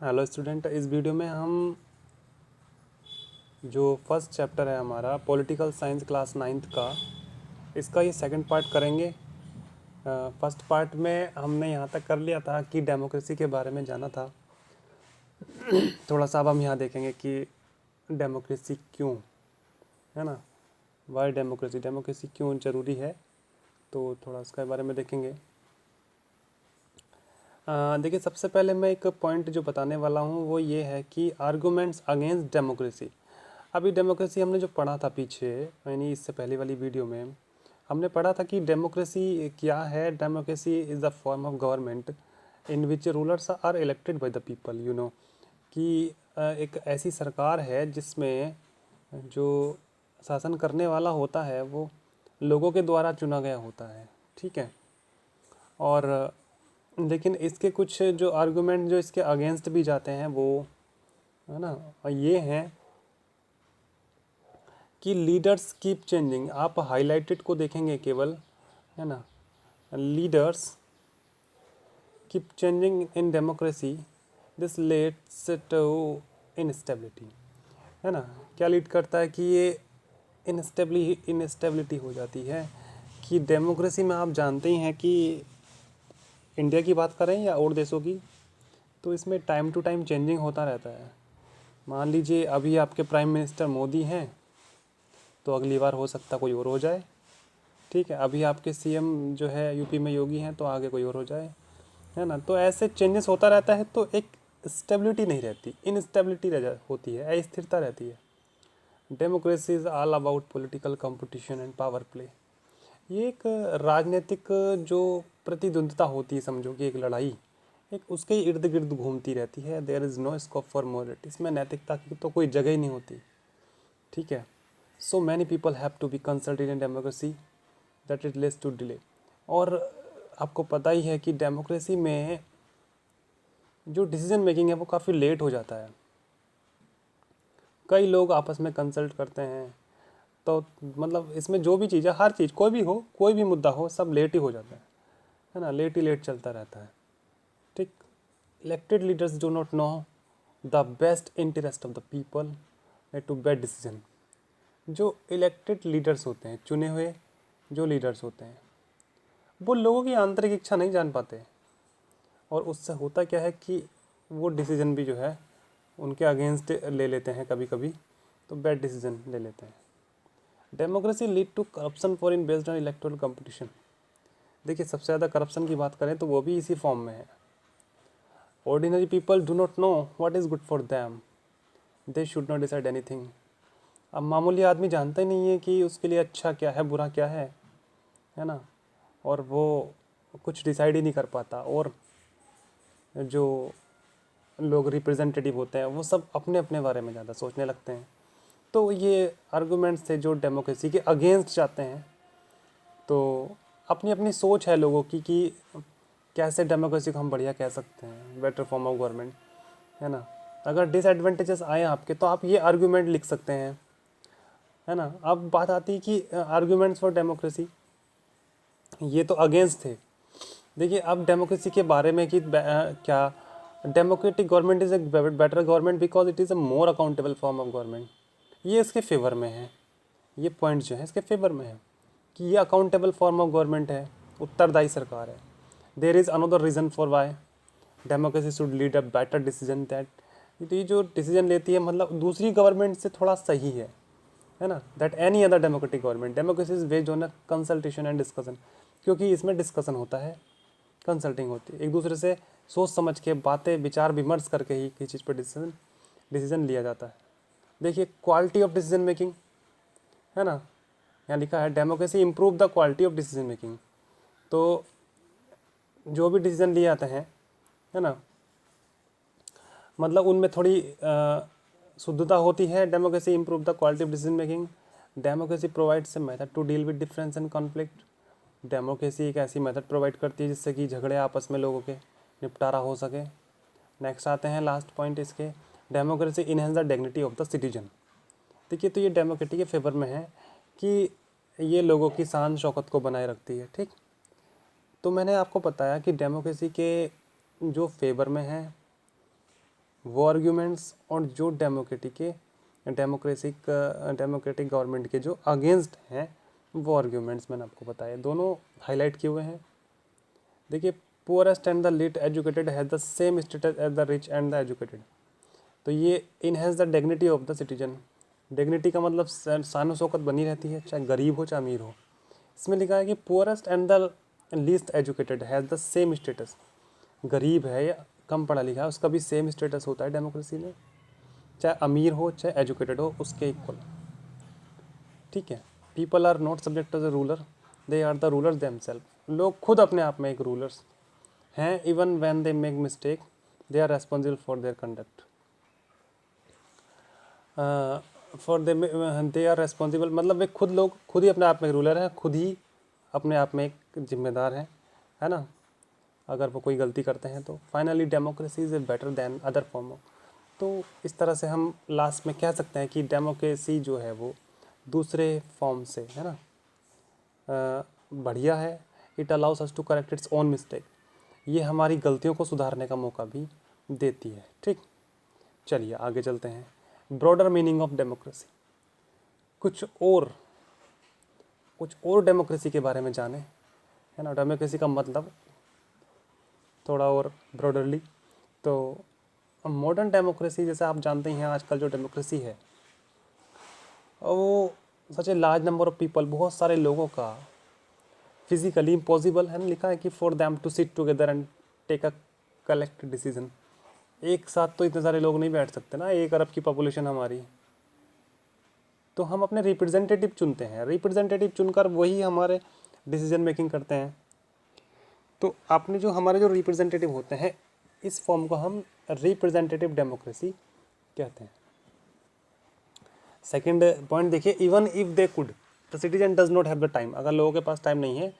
Hello student, इस video में हम जो फर्स्ट चैप्टर है हमारा पॉलिटिकल साइंस क्लास 9th का, इसका ये सेकंड पार्ट करेंगे। फर्स्ट पार्ट में हमने यहाँ तक कर लिया था कि डेमोक्रेसी के बारे में जाना था। थोड़ा सा अब हम यहाँ देखेंगे कि डेमोक्रेसी क्यों, है ना, वाई डेमोक्रेसी, डेमोक्रेसी क्यों ज़रूरी है, तो थोड़ा उसके बारे में देखेंगे। देखिए, सबसे पहले मैं एक पॉइंट जो बताने वाला हूँ वो ये है कि आर्गूमेंट्स अगेंस्ट डेमोक्रेसी। अभी डेमोक्रेसी हमने जो पढ़ा था पीछे, यानी इससे पहले वाली वीडियो में हमने पढ़ा था कि डेमोक्रेसी क्या है। Democracy is the form of government in which rulers are elected by the people, कि एक ऐसी सरकार है जिसमें जो शासन करने वाला होता है वो लोगों के द्वारा चुना गया होता है, ठीक है। और लेकिन इसके कुछ जो आर्गुमेंट जो इसके अगेंस्ट भी जाते हैं वो, है ना, ये हैं कि लीडर्स कीप चेंजिंग। आप हाईलाइटेड को देखेंगे केवल, है ना, leaders keep changing in democracy, this leads to instability, है ना। क्या लीड करता है कि ये इनस्टेबिलिटी हो जाती है कि डेमोक्रेसी में आप जानते ही हैं कि इंडिया की बात करें या और देशों की, तो इसमें टाइम टू टाइम चेंजिंग होता रहता है। मान लीजिए अभी आपके प्राइम मिनिस्टर मोदी हैं, तो अगली बार हो सकता कोई और हो जाए, ठीक है। अभी आपके सीएम जो है यूपी में योगी हैं, तो आगे कोई और हो जाए, है ना। तो ऐसे चेंजेस होता रहता है, तो एक स्टेबिलिटी नहीं रहती, इनस्टेबिलिटी होती है, अस्थिरता रहती है। Democracy is all about political competition and power play. ये एक राजनीतिक जो प्रतिद्वंद्विता होती है, समझो कि एक लड़ाई, एक उसके इर्द गिर्द घूमती रहती है। There is no scope for morality, इसमें नैतिकता की तो कोई जगह ही नहीं होती, ठीक है। So many people have to be consulted in democracy that it leads to delay. और आपको पता ही है कि डेमोक्रेसी में जो डिसीजन मेकिंग है वो काफ़ी लेट हो जाता है। कई लोग आपस में कंसल्ट करते हैं, तो मतलब इसमें जो भी चीज़ है, हर चीज़, कोई भी हो, कोई भी मुद्दा हो, सब लेट ही हो जाता है ना, लेट ही लेट चलता रहता है, ठीक। Elected leaders do not know the best interest of the people to bad decision. जो इलेक्टेड लीडर्स होते हैं, चुने हुए जो लीडर्स होते हैं, वो लोगों की आंतरिक इच्छा नहीं जान पाते, और उससे होता क्या है कि वो डिसीजन भी जो है उनके अगेंस्ट ले लेते हैं, कभी कभी तो बैड डिसीजन ले लेते हैं। Democracy lead to corruption for in based on electoral competition. देखिए, सबसे ज़्यादा करप्शन की बात करें तो वो भी इसी फॉर्म में है। Ordinary people do not know what is good for them, they should not decide anything. अब मामूली आदमी जानता ही नहीं है कि उसके लिए अच्छा क्या है, बुरा क्या है ना, और वो कुछ डिसाइड ही नहीं कर पाता। और जो लोग रिप्रेजेंटेटिव होते हैं वो सब अपने अपने बारे में ज़्यादा सोचने लगते हैं। तो ये आर्गूमेंट्स थे जो डेमोक्रेसी के अगेंस्ट जाते हैं। तो अपनी अपनी सोच है लोगों की कि कैसे डेमोक्रेसी को हम बढ़िया कह सकते हैं, बेटर फॉर्म ऑफ गवर्नमेंट, है ना। अगर डिसएडवांटेजेस आए आपके, तो आप ये आर्गूमेंट लिख सकते हैं, है ना। अब बात आती है कि आर्गूमेंट्स फॉर डेमोक्रेसी, ये तो अगेंस्ट थे। देखिए, अब डेमोक्रेसी के बारे में कि क्या democratic government is a better government because it is a more accountable form of government. ये इसके फेवर में है, ये पॉइंट जो है इसके फेवर में है कि ये अकाउंटेबल फॉर्म ऑफ गवर्नमेंट है, उत्तरदायी सरकार है। There is another reason for Y democracy should lead a better decision that, तो ये जो डिसीजन लेती है मतलब दूसरी गवर्नमेंट से थोड़ा सही है ना, that any other democratic government. Democracy is based on a consultation and discussion, क्योंकि इसमें डिस्कशन होता है, कंसल्टिंग होती है, एक दूसरे से सोच समझ के, बातें विचार विमर्श करके ही किसी चीज़ पर डिसीजन लिया जाता है। देखिए, क्वालिटी ऑफ डिसीजन मेकिंग, है ना, यहाँ लिखा है democracy improve the quality of decision making. तो जो भी डिसीजन लिए जाते हैं, है ना, मतलब उनमें थोड़ी शुद्धता होती है। Democracy improve the quality of decision making. Democracy provides a method to deal with difference and conflict. Democracy एक ऐसी मेथड प्रोवाइड करती है जिससे कि झगड़े आपस में लोगों के निपटारा हो सके। नेक्स्ट आते हैं लास्ट पॉइंट इसके, democracy enhance the dignity of the citizen. देखिए, तो ये डेमोक्रेसी के फेवर में है कि ये लोगों की शान शौकत को बनाए रखती है, ठीक। तो मैंने आपको बताया कि डेमोक्रेसी के जो फेवर में है वो आर्ग्यूमेंट्स और जो डेमोक्रेटिक गवर्नमेंट के जो अगेंस्ट हैं वो आर्ग्यूमेंट्स मैंने आपको बताए, दोनों हाईलाइट किए हुए हैं। देखिए, poorest and the least educated has the same status as the rich and the educated. तो ये enhance the dignity of the citizen. Dignity का मतलब शान शौकत बनी रहती है, चाहे गरीब हो चाहे अमीर हो। इसमें लिखा है कि poorest and the least educated has the same status. गरीब है या कम पढ़ा लिखा है उसका भी सेम स्टेटस होता है डेमोक्रेसी में, चाहे अमीर हो चाहे एजुकेटेड हो, उसके इक्वल। ठीक है। People are not subject to the ruler, they are the rulers themselves. लोग खुद अपने आप में एक रूलर्स हैं। Even when they make mistake they are responsible for their conduct. They are responsible मतलब वे लोग खुद ही अपने आप में रूलर हैं, खुद ही अपने आप में एक जिम्मेदार हैं, है ना, अगर वो कोई गलती करते हैं तो। Finally democracy is better than other form of. तो इस तरह से हम लास्ट में कह सकते हैं कि डेमोक्रेसी जो है वो दूसरे फॉर्म से, है ना, बढ़िया है। It allows us to correct its own mistake. ये हमारी गलतियों को सुधारने का मौका भी देती है। ठीक, चलिए आगे चलते हैं। ब्रॉडर मीनिंग ऑफ डेमोक्रेसी, कुछ और डेमोक्रेसी के बारे में जाने, है ना। डेमोक्रेसी का मतलब थोड़ा और ब्रॉडरली, तो मॉडर्न डेमोक्रेसी जैसे आप जानते ही हैं, आजकल जो डेमोक्रेसी है वो such a large number of people, बहुत सारे लोगों का फिजिकली इम्पॉसिबल है ना, लिखा है कि for them to sit together and take a collect decision. एक साथ तो इतने सारे लोग नहीं बैठ सकते ना, 1 अरब की पॉपुलेशन हमारी। तो हम अपने रिप्रेजेंटेटिव चुनते हैं, रिप्रेजेंटेटिव चुनकर वही हमारे डिसीजन मेकिंग करते हैं। तो आपने जो हमारे जो रिप्रेजेंटेटिव होते हैं, इस फॉर्म को हम रिप्रेजेंटेटिव डेमोक्रेसी कहते हैं। सेकंड पॉइंट देखिए, even if they could the citizen does not have the time. अगर लोगों के पास टाइम नहीं है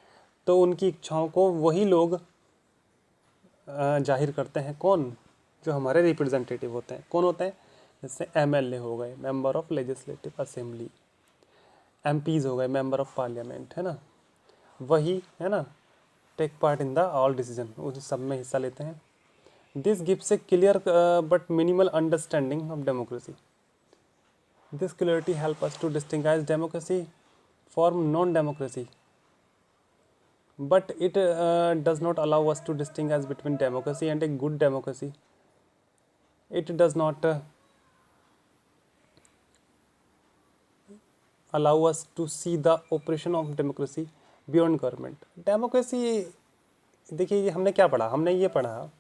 तो उनकी इच्छाओं को वही लोग जाहिर करते हैं। कौन? जो हमारे रिप्रेजेंटेटिव होते हैं। कौन होते हैं? जैसे एमएलए हो गए, member of legislative assembly, MPs हो गए, मेंबर ऑफ पार्लियामेंट, है ना, वही, है ना, take part in the all decision, उस सब में हिस्सा लेते हैं। This gives a clear but minimal understanding of democracy. This clarity help us to distinguish democracy from non democracy, but it does not allow us to distinguish between democracy and a good democracy. It does not allow us to see the operation of democracy beyond government. Democracy, देखिए ये हमने क्या पढ़ा, हमने ये पढ़ा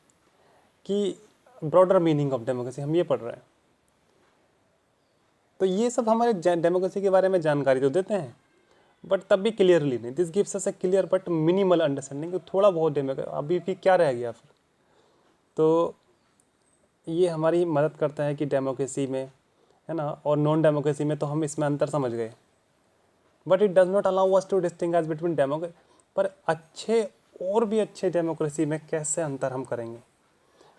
कि broader meaning of democracy, हम ये पढ़ रहे हैं। तो ये सब हमारे डेमोक्रेसी के बारे में जानकारी तो देते हैं, बट तब भी क्लियरली नहीं। This gives us A clear but minimal understanding, थोड़ा बहुत डेमोक्रेसी, अभी भी क्या रह गया फिर। तो ये हमारी मदद करता है कि डेमोक्रेसी में, है ना, और नॉन डेमोक्रेसी में तो हम इसमें अंतर समझ गए। But it does not allow us to distinguish between democracy. पर अच्छे और भी अच्छे डेमोक्रेसी में कैसे अंतर हम करेंगे,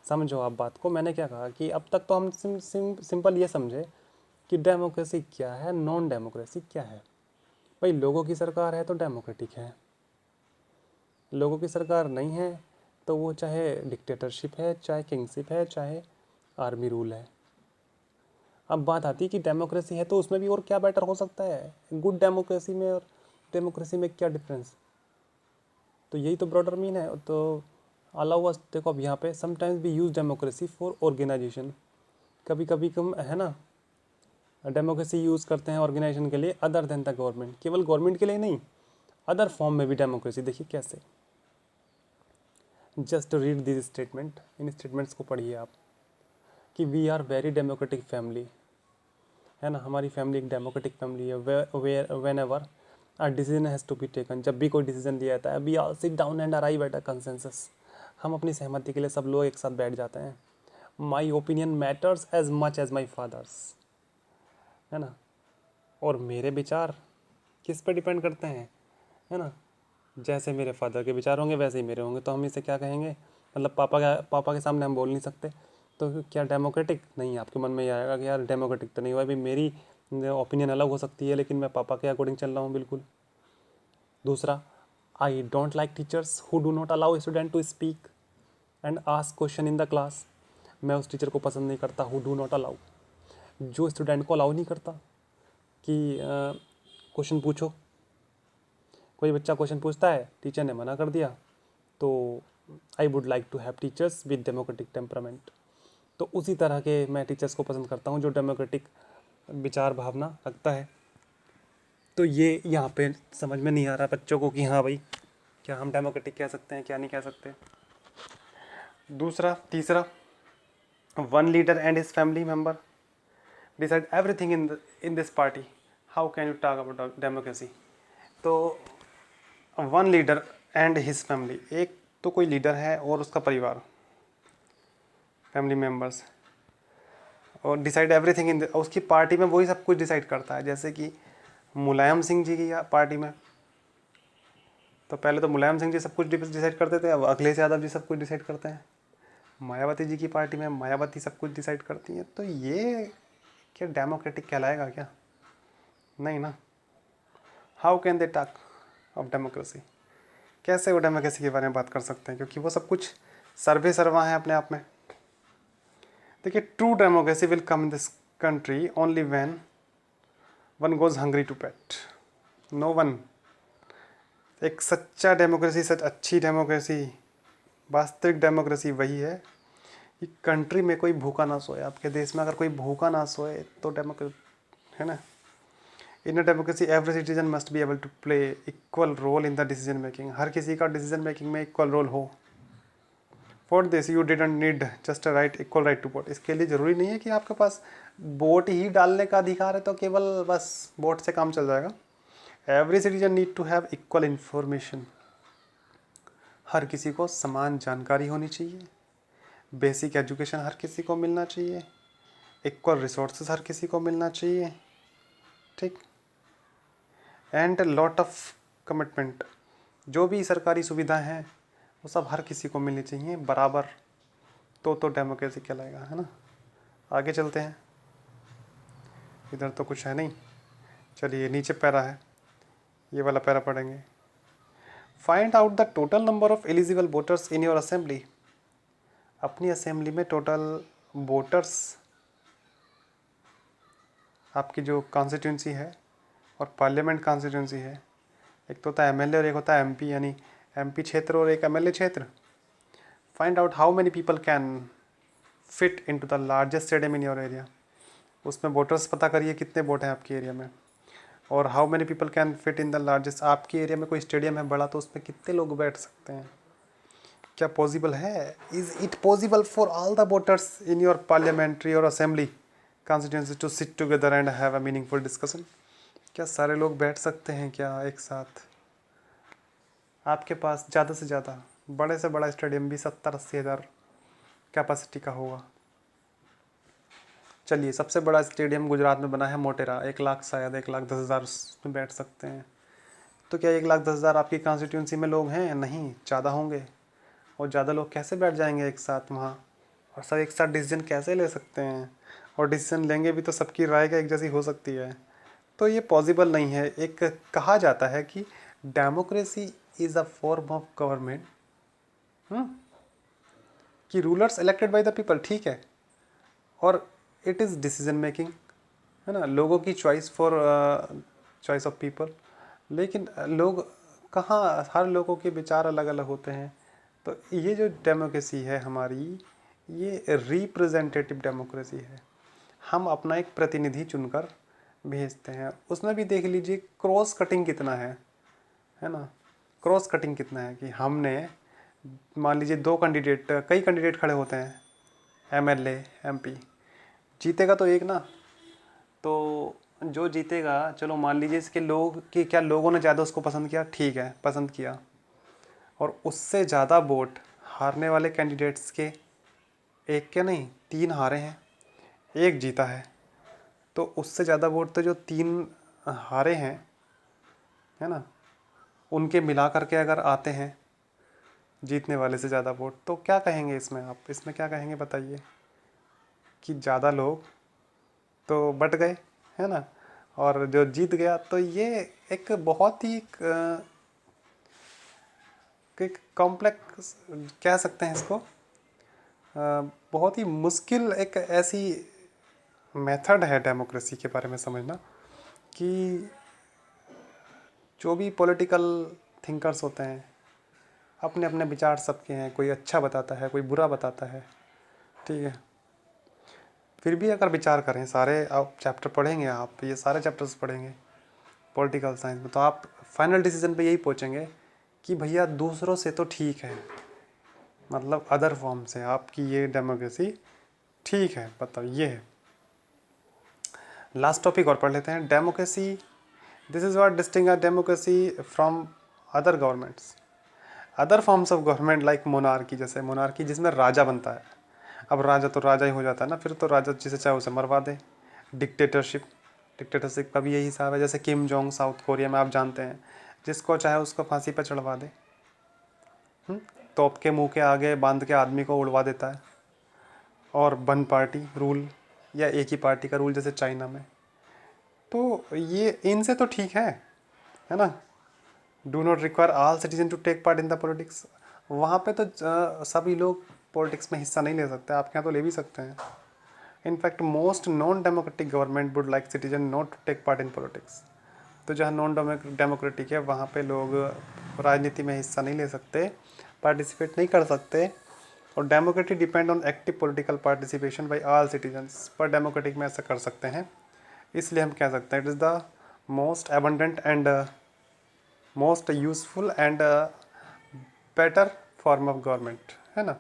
समझो आप बात को। मैंने क्या कहा कि अब तक तो हम सिंपल ये समझे कि डेमोक्रेसी क्या है, नॉन डेमोक्रेसी क्या है। भाई लोगों की सरकार है तो डेमोक्रेटिक है, लोगों की सरकार नहीं है तो वो चाहे डिक्टेटरशिप है, चाहे किंगशिप है, चाहे आर्मी रूल है। अब बात आती है कि डेमोक्रेसी है तो उसमें भी और क्या बेटर हो सकता है, गुड डेमोक्रेसी में और डेमोक्रेसी में क्या डिफरेंस। तो यही तो ब्रॉडर मीन है। तो अलाउ अस, देखो अब यहाँ पे sometimes we use democracy for organisation. कभी कभी हम, है ना, डेमोक्रेसी यूज़ करते हैं ऑर्गेनाइजेशन के लिए अदर देन द गवर्नमेंट। केवल गवर्नमेंट के लिए नहीं, अदर फॉर्म में भी डेमोक्रेसी। देखिए कैसे, जस्ट रीड दिस स्टेटमेंट, इन स्टेटमेंट्स को पढ़िए आप, कि we are very democratic family, है ना, हमारी फैमिली एक डेमोक्रेटिक फैमिली है। Where whenever a decision has to be taken, जब भी कोई डिसीजन लिया जाता है, we all sit down and arrive at a consensus. हम अपनी सहमति के लिए सब लोग एक साथ बैठ जाते हैं। My opinion matters as much as my father's, है ना, और मेरे विचार किस पे डिपेंड करते हैं, है ना, जैसे मेरे फादर के विचार होंगे वैसे ही मेरे होंगे। तो हम इसे क्या कहेंगे, मतलब पापा के सामने हम बोल नहीं सकते। तो क्या डेमोक्रेटिक नहीं, आपके मन में ये आएगा कि यार डेमोक्रेटिक तो नहीं हुआ, भाई मेरी ओपिनियन अलग हो सकती है लेकिन मैं पापा के अकॉर्डिंग चल रहा हूँ बिल्कुल। दूसरा, I don't like teachers who do not allow student to speak and ask question in the class. मैं उस टीचर को पसंद नहीं करता हूँ, डू नॉट अलाउ। जो स्टूडेंट को अलाउ नहीं करता कि क्वेश्चन पूछो, कोई बच्चा क्वेश्चन पूछता है, टीचर ने मना कर दिया, तो I would like to have teachers with democratic temperament. तो उसी तरह के मैं टीचर्स को पसंद करता हूँ जो डेमोक्रेटिक विचार भावना रखता है। तो ये यहाँ पे समझ में नहीं आ रहा बच्चों को कि हाँ भाई, क्या हम डेमोक्रेटिक कह सकते हैं, क्या नहीं कह सकते। तीसरा, one leader and his family member decide everything in this party, how can you talk about democracy. तो one leader and his family, एक तो कोई लीडर है और उसका परिवार, फैमिली मेम्बर्स, और डिसाइड एवरीथिंग इन उसकी पार्टी में वही सब कुछ डिसाइड करता है। जैसे कि मुलायम सिंह जी की पार्टी में, तो पहले तो मुलायम सिंह जी सब कुछ डिसाइड करते थे, अब अखिलेश यादव जी सब कुछ डिसाइड करते हैं। मायावती जी की पार्टी में मायावती सब कुछ डिसाइड करती हैं। तो ये क्या डेमोक्रेटिक कहलाएगा क्या? नहीं ना। How can they talk of democracy? कैसे वो डेमोक्रेसी के बारे में बात कर सकते हैं, क्योंकि वो सब कुछ सर्वे सर्वा है अपने आप में। देखिए, true democracy will come in this country only when one goes hungry to bed, no one. एक सच्चा डेमोक्रेसी, सच अच्छी डेमोक्रेसी, वास्तविक डेमोक्रेसी वही है कि कंट्री में कोई भूखा ना सोए। आपके देश में अगर कोई भूखा ना सोए तो डेमोक्रेसी है ना। In a democracy every citizen must be able to play equal role in the decision making. हर किसी का डिसीजन मेकिंग में इक्वल रोल हो। For this you didn't need just a right, equal right to vote. इसके लिए ज़रूरी नहीं है कि आपके पास वोट ही डालने का अधिकार है तो केवल बस वोट से काम चल जाएगा। Every citizen need to have equal information. हर किसी को समान जानकारी होनी चाहिए। बेसिक एजुकेशन हर किसी को मिलना चाहिए। इक्वल रिसोर्सेज हर किसी को मिलना चाहिए, ठीक। एंड लॉट ऑफ कमिटमेंट, जो भी सरकारी सुविधाएं हैं वो सब हर किसी को मिलनी चाहिए बराबर, तो डेमोक्रेसी कहलाएगा, है ना। आगे चलते हैं, इधर तो कुछ है नहीं। चलिए, नीचे पैरा है, ये वाला पैरा पढ़ेंगे। Find out the total number of eligible voters in your assembly. अपनी असेंबली में टोटल वोटर्स, आपकी जो कॉन्स्टिट्यूंसी है और पार्लियामेंट कॉन्स्टिट्यूंसी है, एक तो होता है एमएलए और एक होता है एमपी, यानी एमपी क्षेत्र और एक एमएलए क्षेत्र। Find out how many people can fit into the largest stadium in your area. उसमें वोटर्स पता करिए कितने वोट हैं आपके एरिया में, और how many people can fit in the largest. आपके एरिया में कोई स्टेडियम है बड़ा, तो उसमें कितने लोग बैठ सकते हैं, क्या पॉसिबल है। Is it possible for all the voters in your parliamentary और assembly constituency to sit together and have a meaningful discussion. क्या सारे लोग बैठ सकते हैं क्या एक साथ? आपके पास ज़्यादा से ज़्यादा, बड़े से बड़ा स्टेडियम भी 70-80 हज़ार कैपेसिटी का होगा। चलिए, सबसे बड़ा स्टेडियम गुजरात में बना है मोटेरा, 1 लाख, शायद 1,10,000 उसमें बैठ सकते हैं। तो क्या 1,10,000 आपकी कॉन्स्टिट्यूंसी में लोग हैं? नहीं, ज़्यादा होंगे। और ज़्यादा लोग कैसे बैठ जाएंगे एक साथ वहाँ, और सब एक साथ डिसीजन कैसे ले सकते हैं? और डिसीजन लेंगे भी तो सबकी राय का एक जैसी हो सकती है, तो ये पॉसिबल नहीं है। एक कहा जाता है कि democracy is a form of government, कि rulers elected by the people, ठीक है, और इट इज़ डिसीजन मेकिंग, है ना, लोगों की choice for choice of people. लेकिन लोग कहाँ, हर लोगों के विचार अलग अलग होते हैं। तो ये जो डेमोक्रेसी है हमारी, ये रिप्रेजेंटेटिव डेमोक्रेसी है। हम अपना एक प्रतिनिधि चुनकर भेजते हैं। उसमें भी देख लीजिए क्रॉस कटिंग कितना है ना। क्रॉस कटिंग कितना है कि हमने, मान लीजिए 2 कैंडिडेट, कई कैंडिडेट खड़े होते हैं, एमएलए एमपी, जीतेगा तो एक ना। तो जो जीतेगा, चलो मान लीजिए इसके लोग कि क्या लोगों ने ज़्यादा उसको पसंद किया, ठीक है, पसंद किया, और उससे ज़्यादा वोट हारने वाले कैंडिडेट्स के, एक के नहीं 3 हारे हैं, एक जीता है। तो उससे ज़्यादा वोट तो जो 3 हारे हैं, है ना, उनके मिला करके अगर आते हैं जीतने वाले से ज़्यादा वोट, तो क्या कहेंगे इसमें? आप इसमें क्या कहेंगे बताइए? कि ज़्यादा लोग तो बट गए, है ना, और जो जीत गया। तो ये एक बहुत ही एक कॉम्प्लेक्स कह सकते हैं इसको, बहुत ही मुश्किल एक ऐसी मेथड है डेमोक्रेसी के बारे में समझना कि जो भी पॉलिटिकल थिंकर्स होते हैं अपने अपने विचार सबके हैं, कोई अच्छा बताता है कोई बुरा बताता है, ठीक है। फिर भी अगर विचार करें, सारे आप चैप्टर पढ़ेंगे, आप ये सारे चैप्टर्स पढ़ेंगे पॉलिटिकल साइंस में, तो आप फाइनल डिसीजन पे यही पहुंचेंगे कि भैया दूसरों से तो ठीक है, मतलब अदर फॉर्म से आपकी ये डेमोक्रेसी ठीक है, बताओ ये है। लास्ट टॉपिक और पढ़ लेते हैं, democracy. This is what distinguish democracy from other governments, other forms of government like monarchy, जैसे मोनार्की जिसमें राजा बनता है। अब राजा तो राजा ही हो जाता है ना, फिर तो राजा जिसे चाहे उसे मरवा दे। डिक्टेटरशिप, डिक्टेटरशिप का भी यही हिसाब है, जैसे किम जोंग साउथ कोरिया में आप जानते हैं, जिसको चाहे उसको फांसी पर चढ़वा दे, तोप के मुंह के आगे बांध के आदमी को उड़वा देता है। और वन पार्टी रूल या एक ही पार्टी का रूल जैसे चाइना में, तो ये इनसे तो ठीक है ना। Do not require all citizen to take part in the politics, वहाँ पे तो सभी लोग पॉलिटिक्स में हिस्सा नहीं ले सकते, आपके यहाँ तो ले भी सकते हैं। In fact most non democratic government would like citizen not to take part in politics. तो जहाँ नॉन डेमोक्रेटिक है वहाँ पे लोग राजनीति में हिस्सा नहीं ले सकते, पार्टिसिपेट नहीं कर सकते। और democracy depend on active political participation by all citizens, पर डेमोक्रेटिक में ऐसा कर सकते हैं, इसलिए हम कह सकते हैं it is the most abundant and most useful and better form of government, है ना।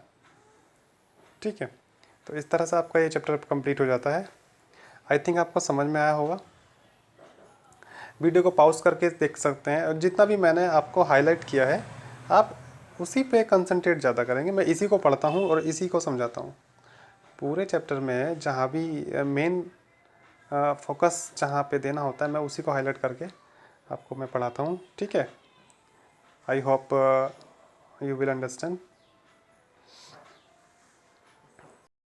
ठीक है, तो इस तरह से आपका ये चैप्टर कंप्लीट हो जाता है। आई थिंक आपको समझ में आया होगा। वीडियो को पॉज करके देख सकते हैं, और जितना भी मैंने आपको हाईलाइट किया है आप उसी पे कंसंट्रेट ज़्यादा करेंगे। मैं इसी को पढ़ता हूँ और इसी को समझाता हूँ। पूरे चैप्टर में जहाँ भी मेन फोकस जहाँ पे देना होता है मैं उसी को हाईलाइट करके आपको मैं पढ़ाता हूँ, ठीक है। I hope you will understand.